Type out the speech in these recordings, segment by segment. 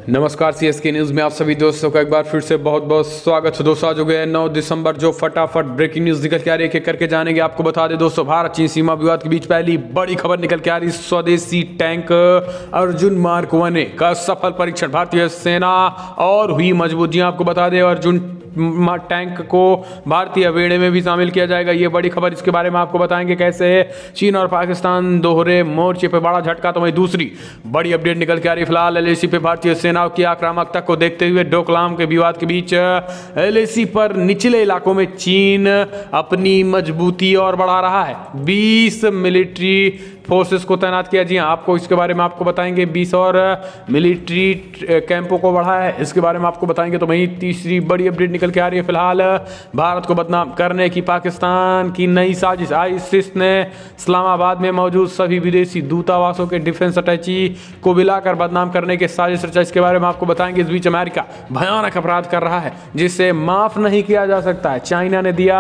नमस्कार CSK news में आप सभी दोस्तों का एक बार फिर से बहुत बहुत स्वागत है। दोस्तों आज हो गया 9 दिसंबर, जो फटाफट ब्रेकिंग न्यूज निकल के आ रही है, करके जानेंगे। आपको बता दें दोस्तों, भारत चीन सीमा विवाद के बीच पहली बड़ी खबर निकल के आ रही। स्वदेशी टैंक अर्जुन मार्क 1 का सफल परीक्षण, भारतीय सेना और हुई मजबूत। जी आपको बता दें, अर्जुन टैंक को भारतीय बेड़े में भी शामिल किया जाएगा, ये बड़ी खबर। इसके बारे में आपको बताएंगे कैसे चीन और पाकिस्तान दोहरे मोर्चे पे बड़ा झटका। तो वहीं दूसरी बड़ी अपडेट निकल के आ रही, फिलहाल एलएसी पे भारतीय सेना की आक्रामकता को देखते हुए डोकलाम के विवाद के बीच एलएसी पर निचले इलाकों में चीन अपनी मजबूती और बढ़ा रहा है। 20 मिलिट्री फोर्सेस को तैनात किया। जी हाँ, आपको इसके बारे में आपको बताएंगे। 20 और मिलिट्री कैंपों को बढ़ाया है, इसके बारे में आपको बताएंगे। तो वहीं तीसरी बड़ी अपडेट निकल के आ रही है, फिलहाल भारत को बदनाम करने की पाकिस्तान की नई साजिश। आईसिस ने इस्लामाबाद में मौजूद सभी विदेशी दूतावासों के डिफेंस अटैची को मिलाकर बदनाम करने के साजिश रचा, इसके बारे में आपको बताएंगे। इस बीच अमेरिका भयानक अपराध कर रहा है जिसे माफ नहीं किया जा सकता है। चाइना ने दिया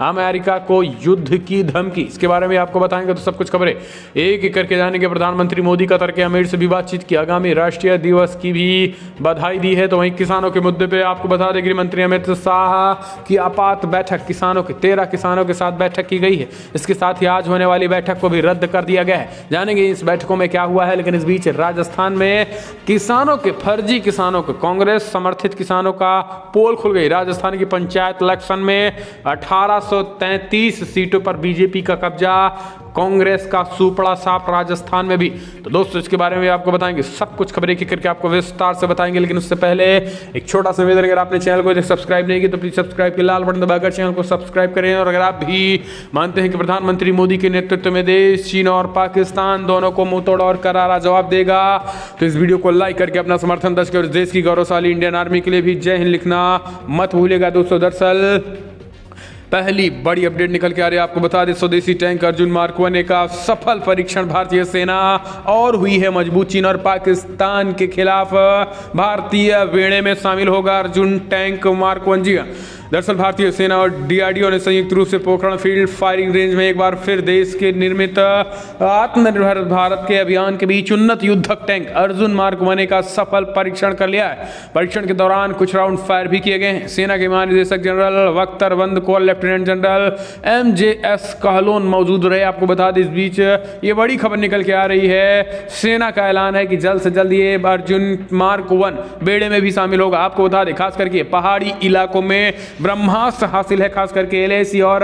अमेरिका को युद्ध की धमकी, इसके बारे में आपको बताएंगे। तो सब कुछ खबरें एक एक करके जानेंगे। प्रधानमंत्री मोदी कतर के अमीर से भी बातचीत की, आगामी राष्ट्रीय दिवस की भी बधाई दी है। तो वहीं किसानों के मुद्दे पे आपको बता दें, गृह मंत्री अमित शाह की आपात बैठक, किसानों के 13 किसानों के साथ बैठक की गई है। इसके साथ ही आज होने वाली बैठक को भी रद्द कर दिया गया है। जानेंगे इस बैठकों में क्या हुआ है। लेकिन इस बीच राजस्थान में किसानों के, फर्जी किसानों के, कांग्रेस समर्थित किसानों का पोल खुल गई। राजस्थान की पंचायत इलेक्शन में 1833 सीटों पर बीजेपी का कब्जा, कांग्रेस का सुपड़ा साफ राजस्थान में भी। तो दोस्तों इसके बारे में आपको बताएंगे, सब कुछ खबरें की करके आपको विस्तार से बताएंगे। लेकिन उससे पहले एक छोटा सा निवेदन, अगर आपने चैनल को सब्सक्राइब नहीं किया तो प्लीज सब्सक्राइब के लाल बटन दबाकर चैनल को सब्सक्राइब करें। और अगर आप भी मानते हैं कि प्रधानमंत्री मोदी के नेतृत्व में देश चीन और पाकिस्तान दोनों को मुंहतोड़ और करारा जवाब देगा, तो इस वीडियो को लाइक करके अपना समर्थन दर्ज करें। देश की गौरवशाली इंडियन आर्मी के लिए भी जय हिंद लिखना मत भूलिएगा। दोस्तों दरअसल पहली बड़ी अपडेट निकल के आ रही है, आपको बता दें, स्वदेशी टैंक अर्जुन मार्क 1 का सफल परीक्षण, भारतीय सेना और हुई है मजबूत। चीन और पाकिस्तान के खिलाफ भारतीय बेड़े में शामिल होगा अर्जुन टैंक मार्क 1। जी दरअसल भारतीय सेना और डीआरडीओ ने संयुक्त रूप से पोखरण फील्ड फायरिंग रेंज में एक बार फिर देश के निर्मित आत्मनिर्भर भारत के अभियान के बीच उन्नत युद्धक टैंक अर्जुन मार्क 1 का सफल परीक्षण कर लिया है। परीक्षण के दौरान कुछ राउंड फायर भी किए गए हैं। सेना के महानिदेशक जनरल बख्तर को लेफ्टिनेंट जनरल MJS कहलोन मौजूद रहे। आपको बता दें, इस बीच ये बड़ी खबर निकल के आ रही है, सेना का ऐलान है कि जल्द से जल्द ये अर्जुन मार्क 1 बेड़े में भी शामिल होगा। आपको बता दें, खास करके पहाड़ी इलाकों में ब्रह्मास्त्र हासिल है, खास करके एलएसी और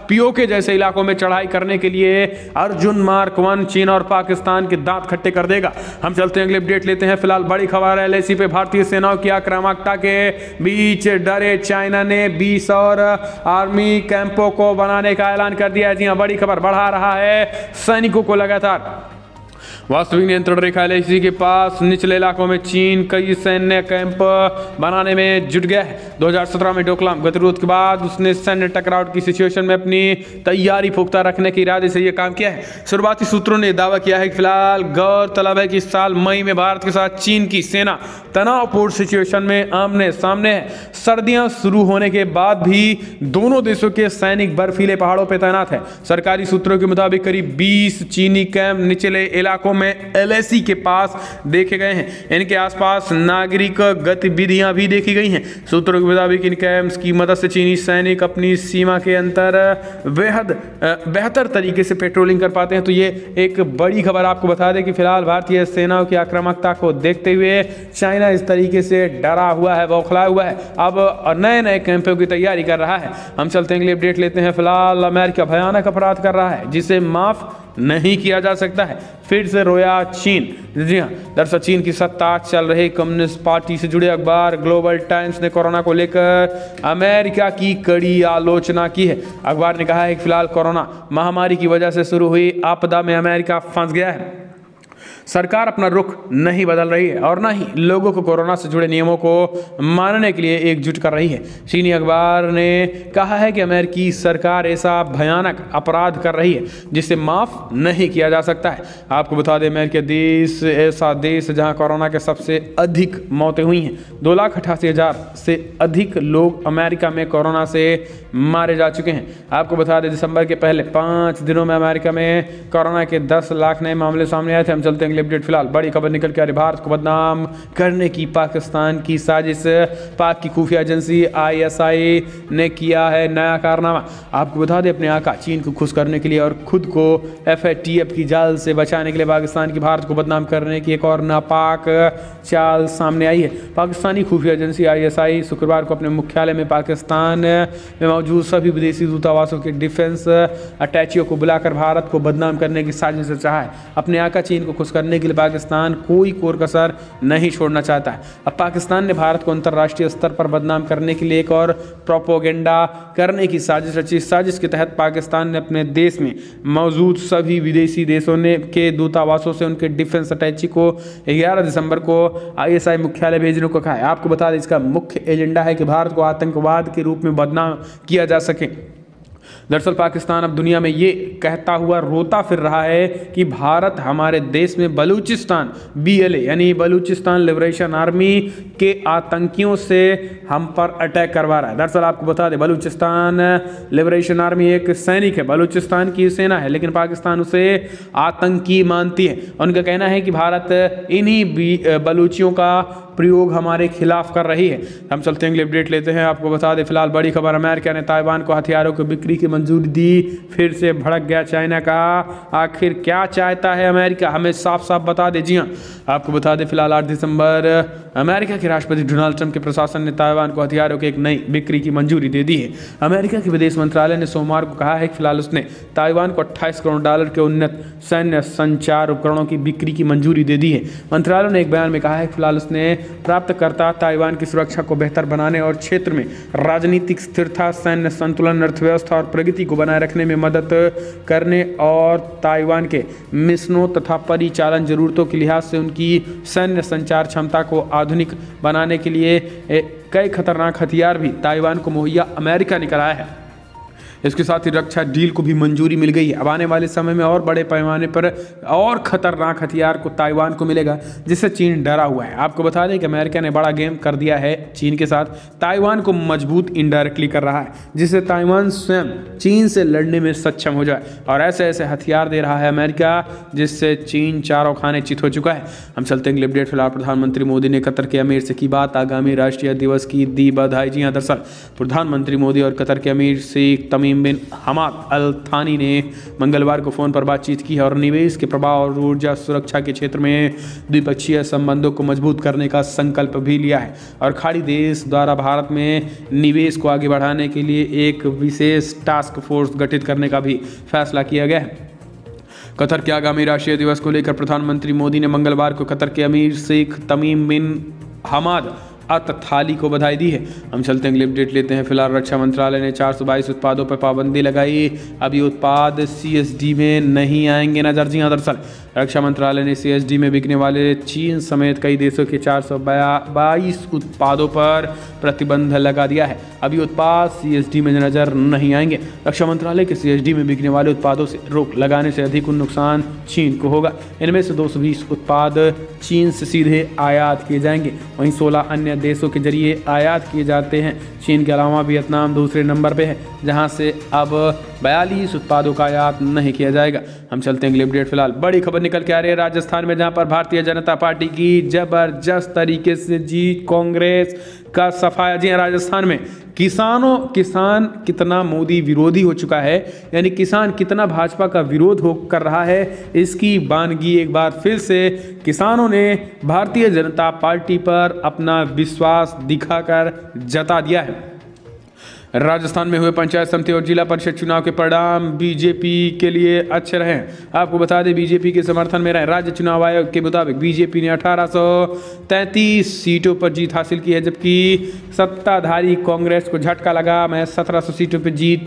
पीओके जैसे इलाकों में चढ़ाई करने के लिए अर्जुन मार्क 1 चीन और पाकिस्तान के दांत खट्टे कर देगा। हम चलते हैं, अगले अपडेट लेते हैं। फिलहाल बड़ी खबर है, एलएसी पे भारतीय सेनाओं की आक्रामकता के बीच डरे चाइना ने 20 और आर्मी कैंपों को बनाने का ऐलान कर दिया है। जी हाँ, बड़ी खबर, बढ़ा रहा है सैनिकों को लगातार। वास्तविक नियंत्रण रेखा एलएसी के पास निचले इलाकों में चीन कई सैन्य कैंप बनाने में जुट गया है। 2017 में डोकलाम गतिरोध के बाद उसने सैन्य टकराव की सिचुएशन में अपनी तैयारी पुख्ता रखने के इरादे से यह काम किया है। शुरुआती सूत्रों ने दावा किया है कि फिलहाल गौरतलब है कि इस साल मई में भारत के साथ चीन की सेना तनावपूर्ण सिचुएशन में आमने सामने है। सर्दियां शुरू होने के बाद भी दोनों देशों के सैनिक बर्फीले पहाड़ों पर तैनात है। सरकारी सूत्रों के मुताबिक करीब 20 चीनी कैंप निचले इलाकों में एलएसी के पास देखे गए हैं। इनके आसपास नागरिक गतिविधियां भी देखी गई हैं। सूत्रों के मुताबिक इन कैंप्स की मदद से चीनी सैनिक अपनी सीमा के अंतर बेहतर तरीके से पेट्रोलिंग कर पाते हैं। तो ये एक बड़ी खबर आपको बता दें कि फिलहाल भारतीय सेनाओं की आक्रामकता को देखते हुए चाइना इस तरीके से डरा हुआ है, बौखलाया हुआ है, अब नए नए कैंपों की तैयारी कर रहा है। हम चलते हैं, अगली अपडेट लेते हैं। फिलहाल अमेरिका भयानक अपराध कर रहा है जिसे माफ नहीं किया जा सकता है, फिर से रोया चीन। जी हाँ, दरअसल चीन की सत्ता चल रही कम्युनिस्ट पार्टी से जुड़े अखबार ग्लोबल टाइम्स ने कोरोना को लेकर अमेरिका की कड़ी आलोचना की है। अखबार ने कहा है कि फिलहाल कोरोना महामारी की वजह से शुरू हुई आपदा में अमेरिका फंस गया है। सरकार अपना रुख नहीं बदल रही है और ना ही लोगों को कोरोना से जुड़े नियमों को मानने के लिए एकजुट कर रही है। चीनी अखबार ने कहा है कि अमेरिकी सरकार ऐसा भयानक अपराध कर रही है जिसे माफ नहीं किया जा सकता है। आपको बता दें, अमेरिका देश ऐसा देश जहां कोरोना के सबसे अधिक मौतें हुई हैं। 2,88,000 से अधिक लोग अमेरिका में कोरोना से मारे जा चुके हैं। आपको बता दें, दिसंबर के पहले 5 दिनों में अमेरिका में कोरोना के 10 लाख नए मामले सामने आए थे। हम चलते हैं अगले अपडेट। फिलहाल बड़ी खबर निकल के आ रही, भारत को बदनाम करने की पाकिस्तान की साजिश, पाक की खुफिया एजेंसी ISI ने किया है नया कारनामा। आपको बता दें, अपने आका चीन को खुश करने के लिए और खुद को FATF की जाल से बचाने के लिए पाकिस्तान की भारत को बदनाम करने की एक और नापाक चाल सामने आई है। पाकिस्तानी खुफिया एजेंसी ISI शुक्रवार को अपने मुख्यालय में पाकिस्तान में मौजूद सभी विदेशी दूतावासों के डिफेंस अटैचियों को बुलाकर भारत को बदनाम करने की साजिश से चाहा है। अपने आका चीन को खुश करने के लिए पाकिस्तान कोई कोर कसर नहीं छोड़ना चाहता है। अब पाकिस्तान ने भारत को अंतर्राष्ट्रीय स्तर पर बदनाम करने के लिए एक और प्रोपोगेंडा करने की साजिश रची। साजिश के तहत पाकिस्तान ने अपने देश में मौजूद सभी विदेशी देशों के दूतावासों से उनके डिफेंस अटैची को 11 दिसंबर को ISI मुख्यालय भेजने को कहा है। आपको बता दें, इसका मुख्य एजेंडा है कि भारत को आतंकवाद के रूप में बदनाम किया जा सके। दरअसल पाकिस्तान अब दुनिया में ये कहता हुआ रोता फिर रहा है कि भारत हमारे देश में बलूचिस्तान BLA यानी बलूचिस्तान लिबरेशन आर्मी के आतंकियों से हम पर अटैक करवा रहा है। दरअसल आपको बता दें, बलूचिस्तान लिबरेशन आर्मी एक सैनिक है, बलूचिस्तान की सेना है, लेकिन पाकिस्तान उसे आतंकी मानती है। उनका कहना है कि भारत इन्हीं बलूचियों का प्रयोग हमारे खिलाफ कर रही है। हम चलते हैं, अगले अपडेट लेते हैं। आपको बता दें, फिलहाल बड़ी खबर, अमेरिका ने ताइवान को हथियारों की बिक्री की मंजूरी दी। फिर से भड़क गया चाइना का। आखिर क्या चाहता है अमेरिका, हमें साफ साफ बता दें। जी हाँ, आपको बता दें, फिलहाल 8 दिसंबर अमेरिका के राष्ट्रपति डोनाल्ड ट्रंप के प्रशासन ने ताइवान को हथियारों की एक नई बिक्री की मंजूरी दे दी है। अमेरिका के विदेश मंत्रालय ने सोमवार को कहा है कि फिलहाल उसने ताइवान को $28 करोड़ के उन्नत सैन्य संचार उपकरणों की बिक्री की मंजूरी दे दी है। मंत्रालय ने एक बयान में कहा है कि फिलहाल उसने प्राप्तकर्ता ताइवान की सुरक्षा को बेहतर बनाने और क्षेत्र में राजनीतिक स्थिरता, सैन्य संतुलन, अर्थव्यवस्था और प्रगति को बनाए रखने में मदद करने और ताइवान के मिशनों तथा परिचालन जरूरतों के लिहाज से उनकी सैन्य संचार क्षमता को आधुनिक बनाने के लिए कई खतरनाक हथियार भी ताइवान को मुहैया अमेरिका ने कराया है। इसके साथ ही रक्षा डील को भी मंजूरी मिल गई है। अब आने वाले समय में और बड़े पैमाने पर और खतरनाक हथियार को ताइवान को मिलेगा, जिससे चीन डरा हुआ है। आपको बता दें कि अमेरिका ने बड़ा गेम कर दिया है चीन के साथ, ताइवान को मजबूत इनडायरेक्टली कर रहा है, जिससे ताइवान स्वयं चीन से लड़ने में सक्षम हो जाए। और ऐसे ऐसे हथियार दे रहा है अमेरिका, जिससे चीन चारों खाने चित हो चुका है। हम चलते हैं अपडेट। फिलहाल प्रधानमंत्री मोदी ने कतर के अमीर से की बात, आगामी राष्ट्रीय दिवस की दी बधाई। जी हाँ, दरअसल प्रधानमंत्री मोदी और कतर के अमीर शेख तमीम बिन हमाद अल थानी ने मंगलवार को फोन पर बातचीत की और निवेश के प्रभाव और ऊर्जा सुरक्षा के क्षेत्र में द्विपक्षीय संबंधों को मजबूत करने का संकल्प भी लिया है। और खाड़ी देश द्वारा भारत में निवेश को आगे बढ़ाने के लिए एक विशेष टास्क फोर्स गठित करने का भी फैसला किया गया है। कतर के आगामी राष्ट्रीय दिवस को लेकर प्रधानमंत्री मोदी ने मंगलवार को कतर के अमीर शेख तमीम बिन हमाद थाली को बधाई दी है। हम चलते हैं, अगले अपडेट लेते हैं। फिलहाल रक्षा मंत्रालय ने 422 उत्पादों पर पाबंदी लगाई। अब ये उत्पाद CSD में नहीं आएंगे नजर। जी हाँ, दरअसल रक्षा मंत्रालय ने CSD में बिकने वाले चीन समेत कई देशों के 422 उत्पादों पर प्रतिबंध लगा दिया है। अब ये उत्पाद CSD में नजर नहीं आएंगे। रक्षा मंत्रालय के CSD में बिकने वाले उत्पादों से रोक लगाने से अधिक नुकसान चीन को होगा। इनमें से 220 उत्पाद चीन से सीधे आयात किए जाएंगे, वहीं 16 अन्य देशों के जरिए आयात किए जाते हैं। चीन के अलावा वियतनाम दूसरे नंबर पे है, जहां से अब 42 उत्पादों का आयात नहीं किया जाएगा। हम चलते हैं अगले अपडेट। फिलहाल बड़ी खबर निकल के आ रही है राजस्थान में, जहां पर भारतीय जनता पार्टी की जबरदस्त तरीके से जीत, कांग्रेस का सफाया। जी हाँ, राजस्थान में किसान कितना मोदी विरोधी हो चुका है, यानी किसान कितना भाजपा का विरोध कर रहा है, इसकी बानगी एक बार फिर से किसानों ने भारतीय जनता पार्टी पर अपना विश्वास दिखाकर जता दिया है। राजस्थान में हुए पंचायत समिति और जिला परिषद चुनाव के परिणाम बीजेपी के लिए अच्छे रहे। आपको बता दें, बीजेपी के समर्थन में रहे। राज्य चुनाव आयोग के मुताबिक बीजेपी ने 1833 सीटों पर जीत हासिल की है, जबकि सत्ताधारी कांग्रेस को झटका लगा, महज 1700 सीटों पर जीत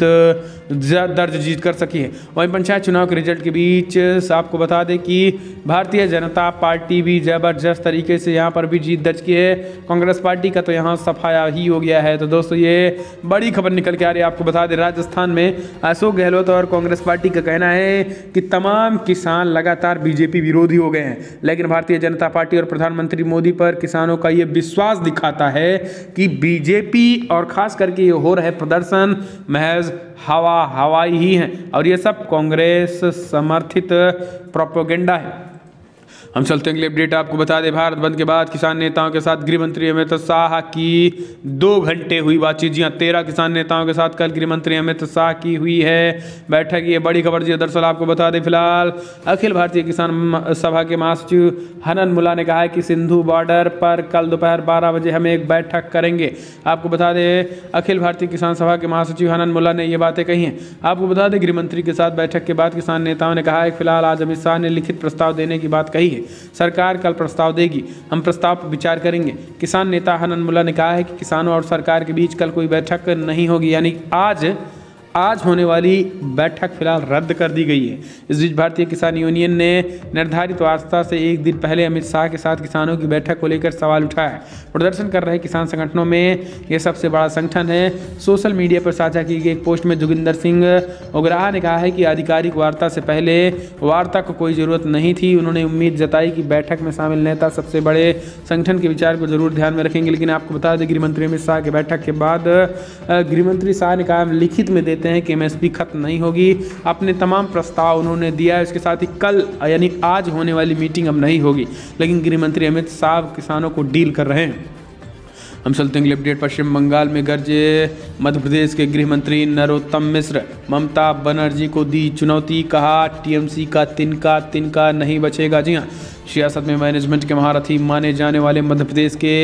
कर सकी है। वहीं पंचायत चुनाव के रिजल्ट के बीच आपको बता दें कि भारतीय जनता पार्टी भी जबरदस्त तरीके से यहाँ पर भी जीत दर्ज की है। कांग्रेस पार्टी का तो यहाँ सफाया ही हो गया है। तो दोस्तों, ये बड़ी खबर निकल के आ रही है। आपको बता दें, राजस्थान में अशोक गहलोत और कांग्रेस पार्टी का कहना है कि तमाम किसान लगातार बीजेपी विरोधी हो गए हैं, लेकिन भारतीय जनता पार्टी और प्रधानमंत्री मोदी पर किसानों का ये विश्वास दिखाता है कि बीजेपी और खास करके ये हो रहे प्रदर्शन महज हवाई ही हैं और ये सब कांग्रेस समर्थित प्रोपेगेंडा है। हम चलते हैं अगले अपडेट। आपको बता दें, भारत बंद के बाद किसान नेताओं के साथ गृह मंत्री अमित शाह की 2 घंटे हुई बातचीत। जी हाँ, 13 किसान नेताओं के साथ कल गृह मंत्री अमित शाह की हुई है बैठक। ये बड़ी खबर जी। दरअसल आपको बता दें, फिलहाल अखिल भारतीय किसान सभा के महासचिव हनन मुल्ला ने कहा है कि सिंधु बॉर्डर पर कल दोपहर 12 बजे हम एक बैठक करेंगे। आपको बता दें, अखिल भारतीय किसान सभा के महासचिव हनन मुल्ला ने ये बातें कही हैं। आपको बता दें, गृह मंत्री के साथ बैठक के बाद किसान नेताओं ने कहा है कि फिलहाल आज अमित शाह ने लिखित प्रस्ताव देने की बात कही है। सरकार कल प्रस्ताव देगी, हम प्रस्ताव पर विचार करेंगे। किसान नेता हनन मुल्ला ने कहा है कि किसानों और सरकार के बीच कल कोई बैठक नहीं होगी, यानी आज होने वाली बैठक फिलहाल रद्द कर दी गई है। इस बीच भारतीय किसान यूनियन ने निर्धारित वार्ता से एक दिन पहले अमित शाह के साथ किसानों की बैठक को लेकर सवाल उठाया है। प्रदर्शन कर रहे किसान संगठनों में यह सबसे बड़ा संगठन है। सोशल मीडिया पर साझा की गई एक पोस्ट में जोगिंदर सिंह उग्राह ने कहा है कि आधिकारिक वार्ता से पहले वार्ता को कोई ज़रूरत नहीं थी। उन्होंने उम्मीद जताई कि बैठक में शामिल नेता सबसे बड़े संगठन के विचार को जरूर ध्यान में रखेंगे। लेकिन आपको बता दें, गृहमंत्री अमित शाह की बैठक के बाद गृहमंत्री शाह ने कहा लिखित में देते हैं कि एमएसपी खत्म नहीं होगी। अपने तमाम प्रस्ताव उन्होंने दिया है। इसके साथ ही कल यानी आज होने वाली मीटिंग अब नहीं होगी, लेकिन गृहमंत्री अमित शाह किसानों को डील कर रहे हैं। हम चलते हैं अगले अपडेट। पश्चिम बंगाल में गरजे मध्य प्रदेश के गृह मंत्री नरोत्तम मिश्र ममता बनर्जी को दी चुनौती। कहा टीएमसी का तिनका नहीं बचेगा। जी हाँ, सियासत में मैनेजमेंट के महारथी माने जाने वाले मध्य प्रदेश के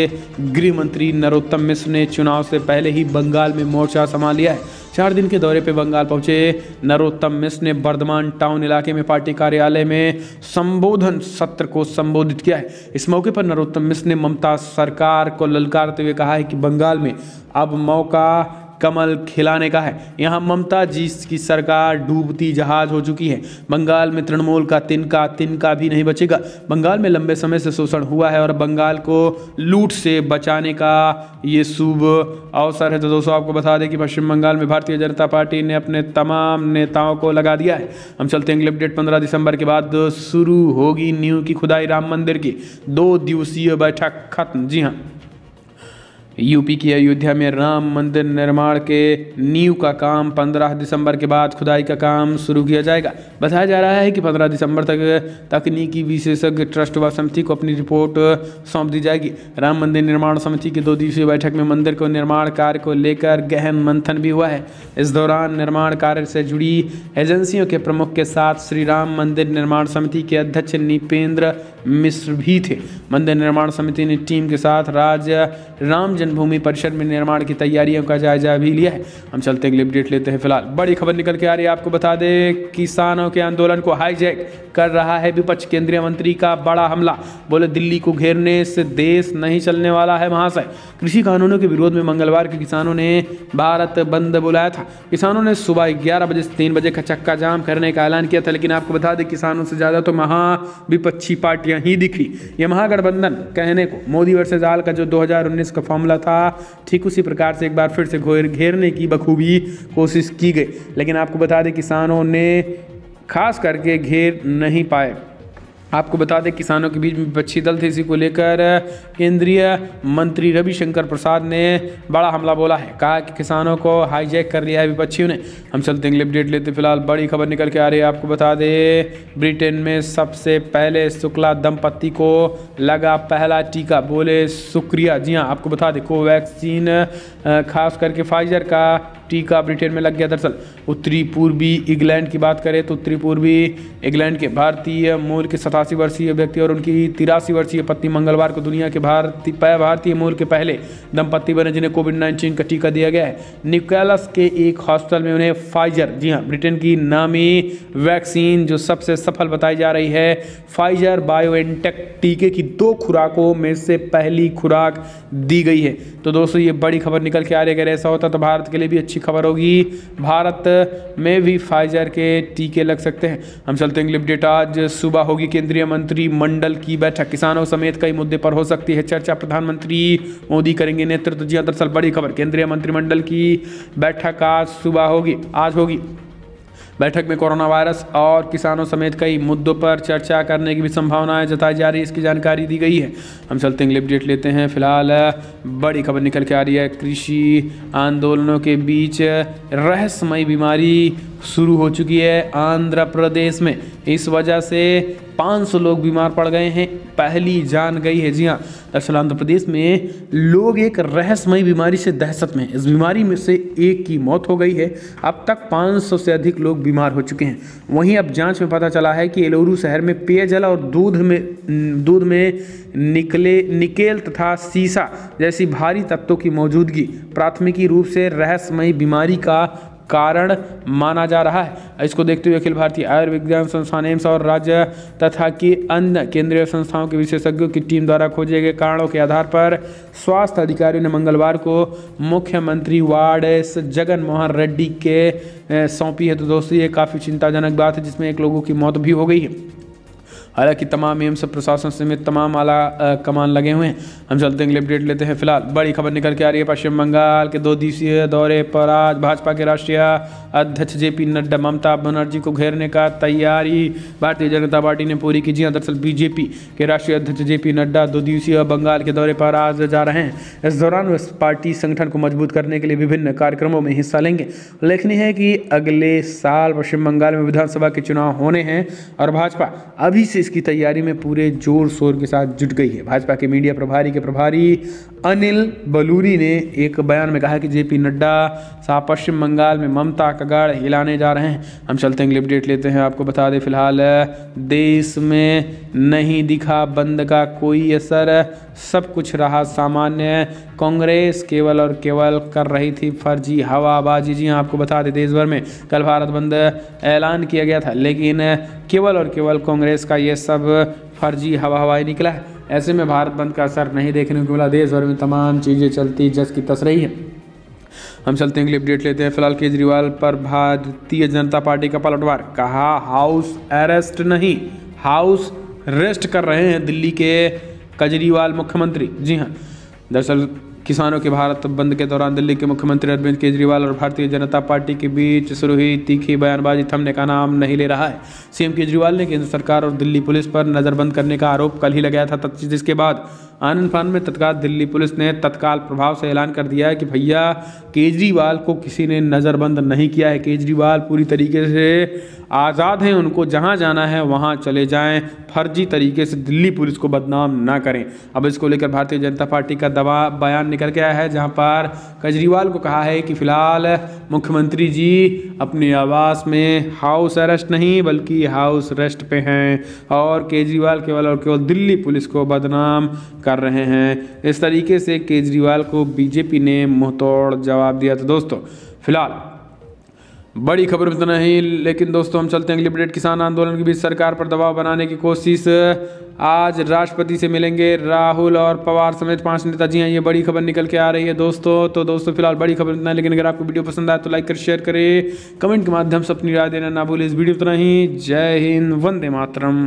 गृह मंत्री नरोत्तम मिश्र ने चुनाव से पहले ही बंगाल में मोर्चा संभाल लिया है। 4 दिन के दौरे पर बंगाल पहुंचे नरोत्तम मिश्र ने बर्धमान टाउन इलाके में पार्टी कार्यालय में संबोधन सत्र को संबोधित किया है। इस मौके पर नरोत्तम मिश्र ने ममता सरकार को ललकारते हुए कहा है कि बंगाल में अब मौका कमल खिलाने का है। यहाँ ममता जी की सरकार डूबती जहाज हो चुकी है। बंगाल में तृणमूल का तिनका भी नहीं बचेगा। बंगाल में लंबे समय से शोषण हुआ है और बंगाल को लूट से बचाने का ये शुभ अवसर है। तो दोस्तों, आपको बता दें कि पश्चिम बंगाल में भारतीय जनता पार्टी ने अपने तमाम नेताओं को लगा दिया है। हम चलते हैं अगले अपडेट। 15 दिसंबर के बाद शुरू होगी नींव की खुदाई। राम मंदिर की 2 दिवसीय बैठक खत्म। जी हाँ, यूपी की अयोध्या में राम मंदिर निर्माण के नींव का काम 15 दिसंबर के बाद खुदाई का काम शुरू किया जाएगा। बताया जा रहा है कि 15 दिसंबर तक तकनीकी विशेषज्ञ ट्रस्ट व समिति को अपनी रिपोर्ट सौंप दी जाएगी। राम मंदिर निर्माण समिति की 2 दिवसीय बैठक में मंदिर को निर्माण कार्य को लेकर गहन मंथन भी हुआ है। इस दौरान निर्माण कार्य से जुड़ी एजेंसियों के प्रमुख के साथ श्री राम मंदिर निर्माण समिति के अध्यक्ष निपेंद्र मिश्र भी थे। मंदिर निर्माण समिति ने टीम के साथ राम जन्मभूमि परिसर में निर्माण की तैयारियों का जायजा भी लिया है। हम चलते हैं अगले अपडेट लेते हैं। फिलहाल बड़ी खबर निकल के आ रही है। आपको बता दें, किसानों के आंदोलन को हाईजैक कर रहा है विपक्ष। केंद्रीय मंत्री का बड़ा हमला। बोले दिल्ली को घेरने से देश नहीं चलने वाला है महाशय। कृषि कानूनों के विरोध में मंगलवार के किसानों ने भारत बंद बुलाया था। किसानों ने सुबह 11 बजे से 3 बजे का चक्का जाम करने का ऐलान किया था। लेकिन आपको बता दें, किसानों से ज़्यादा तो महाविपक्षी पार्टियां ही दिखी। ये महागठबंधन कहने को मोदी वर्सेस आल का जो 2019 का फॉर्मूला था, ठीक उसी प्रकार से एक बार फिर से घेरने की बखूबी कोशिश की गई। लेकिन आपको बता दें, किसानों ने खास करके घेर नहीं पाए। आपको बता दें, किसानों के बीच में विपक्षी दल थे। इसी को लेकर केंद्रीय मंत्री रविशंकर प्रसाद ने बड़ा हमला बोला है। कहा कि किसानों को हाईजैक कर लिया है विपक्षियों ने। हम चलते हैं अगले अपडेट लेते। फिलहाल बड़ी खबर निकल के आ रही है। आपको बता दें, ब्रिटेन में सबसे पहले शुक्ला दंपत्ति को लगा पहला टीका। बोले शुक्रिया। जी हाँ, आपको बता दें, कोवैक्सीन खास करके फाइजर का टीका ब्रिटेन में लग गया। दरअसल उत्तरी पूर्वी इंग्लैंड की बात करें तो उत्तरी पूर्वी इंग्लैंड के भारतीय मूल के 87 वर्षीय व्यक्ति और उनकी 83 वर्षीय पत्नी मंगलवार को दुनिया के भारतीय मूल के पहले दंपत्ति बने जिन्हें कोविड-19 का टीका दिया गया है। निकोलस के एक हॉस्पिटल में उन्हें फाइजर, जी हाँ, ब्रिटेन की नामी वैक्सीन जो सबसे सफल बताई जा रही है, फाइजर बायोएनटेक टीके की 2 खुराकों में से पहली खुराक दी गई है। तो दोस्तों, ये बड़ी खबर निकल के आ रही है। अगर ऐसा होता तो भारत के लिए भी अच्छी खबर होगी। भारत में भी फाइजर के टीके लग सकते हैं। हम चलते हैं अपडेट। आज सुबह होगी केंद्रीय मंत्रिमंडल की बैठक। किसानों समेत कई मुद्दे पर हो सकती है चर्चा। प्रधानमंत्री मोदी करेंगे नेतृत्व। जी, दरअसल बड़ी खबर, केंद्रीय मंत्रिमंडल की बैठक आज सुबह होगी, आज होगी। बैठक में कोरोना वायरस और किसानों समेत कई मुद्दों पर चर्चा करने की भी संभावनाएं जताई जा रही है। इसकी जानकारी दी गई है। हम चलते हैं अपडेट लेते हैं। फिलहाल बड़ी खबर निकल के आ रही है। कृषि आंदोलनों के बीच रहस्यमयी बीमारी शुरू हो चुकी है आंध्र प्रदेश में। इस वजह से 500 लोग बीमार पड़ गए हैं, पहली जान गई है। जी हाँ, दरअसल आंध्र प्रदेश में लोग एक रहस्यमयी बीमारी से दहशत में, इस बीमारी में से एक की मौत हो गई है। अब तक 500 से अधिक लोग बीमार हो चुके हैं। वहीं अब जांच में पता चला है कि एलुरु शहर में पेयजल और दूध में निकेल तथा सीसा जैसी भारी तत्वों की मौजूदगी प्राथमिकी रूप से रहस्यमयी बीमारी का कारण माना जा रहा है। इसको देखते हुए अखिल भारतीय आयुर्विज्ञान संस्थान एम्स और राज्य तथा की अन्य केंद्रीय संस्थाओं के विशेषज्ञों की टीम द्वारा खोजे गए कारणों के आधार पर स्वास्थ्य अधिकारियों ने मंगलवार को मुख्यमंत्री वाईएस जगन मोहन रेड्डी के सौंपी है। तो दोस्तों ये काफ़ी चिंताजनक बात है, जिसमें एक लोगों की मौत भी हो गई है। हालांकि तमाम एम्स प्रशासन समेत तमाम आला कमान लगे हुए हैं। हम चलते हैं, अपडेट लेते हैं। फिलहाल बड़ी खबर निकल के आ रही है पश्चिम बंगाल के 2 दिवसीय दौरे पर आज भाजपा के राष्ट्रीय अध्यक्ष जेपी नड्डा ममता बनर्जी को घेरने का तैयारी भारतीय जनता पार्टी ने पूरी की। जी हाँ, दरअसल बीजेपी के राष्ट्रीय अध्यक्ष जेपी नड्डा 2 दिवसीय बंगाल के दौरे पर आज जा रहे हैं। इस दौरान वे पार्टी संगठन को मजबूत करने के लिए विभिन्न कार्यक्रमों में हिस्सा लेंगे। उल्लेखनीय है कि अगले साल पश्चिम बंगाल में विधानसभा के चुनाव होने हैं और भाजपा अभी से इसकी तैयारी में पूरे जोर शोर के साथ जुट गई है। भाजपा के मीडिया प्रभारी के प्रभारी अनिल बलूनी ने एक बयान में कहा कि जेपी नड्डा साहब पश्चिम बंगाल में ममता का गढ़ हिलाने जा रहे हैं। हम चलते हैं, अपडेट लेते हैं। आपको बता दें फिलहाल देश में नहीं दिखा बंद का कोई असर, सब कुछ रहा सामान्य। कांग्रेस केवल और केवल कर रही थी फर्जी हवाबाजी। जी हाँ, आपको बता दें देश भर में कल भारत बंद ऐलान किया गया था, लेकिन केवल और केवल कांग्रेस का ये सब फर्जी हवाई निकला है। ऐसे में भारत बंद का असर नहीं देखने को मिला, देश भर में तमाम चीज़ें चलती जस की तस रही है। हम चलते हैं, अपडेट लेते हैं। फिलहाल केजरीवाल पर भारतीय जनता पार्टी का पलटवार, कहा हाउस अरेस्ट नहीं हाउस रेस्ट कर रहे हैं दिल्ली के केजरीवाल मुख्यमंत्री। जी हाँ, दरअसल किसानों के भारत बंद के दौरान दिल्ली के मुख्यमंत्री अरविंद केजरीवाल और भारतीय जनता पार्टी के बीच शुरू हुई तीखी बयानबाजी थमने का नाम नहीं ले रहा है। सीएम केजरीवाल ने केंद्र सरकार और दिल्ली पुलिस पर नज़रबंद करने का आरोप कल ही लगाया था, जिसके बाद आनंद फान में तत्काल दिल्ली पुलिस ने तत्काल प्रभाव से ऐलान कर दिया है कि भैया केजरीवाल को किसी ने नज़रबंद नहीं किया है। केजरीवाल पूरी तरीके से आज़ाद हैं, उनको जहां जाना है वहां चले जाएं, फर्जी तरीके से दिल्ली पुलिस को बदनाम ना करें। अब इसको लेकर भारतीय जनता पार्टी का बयान निकल के आया है, जहां पर केजरीवाल को कहा है कि फिलहाल मुख्यमंत्री जी अपने आवास में हाउस अरेस्ट नहीं बल्कि हाउस रेस्ट पे हैं और केजरीवाल केवल और केवल दिल्ली पुलिस को बदनाम कर रहे हैं। इस तरीके से केजरीवाल को बीजेपी ने मुंहतोड़ जवाब दिया। तो दोस्तों फिलहाल बड़ी खबर इतना ही, लेकिन दोस्तों हम चलते हैं अगली अपडेट। किसान आंदोलन के बीच सरकार पर दबाव बनाने की कोशिश, आज राष्ट्रपति से मिलेंगे राहुल और पवार समेत 5 नेता। जी हाँ, ये बड़ी खबर निकल के आ रही है दोस्तों। तो दोस्तों फिलहाल बड़ी खबर इतना है, लेकिन अगर आपको वीडियो पसंद आए तो लाइक कर शेयर करें, कमेंट के माध्यम से अपनी राय देना ना भूलें। इस वीडियो इतना ही, जय हिंद, वंदे मातरम।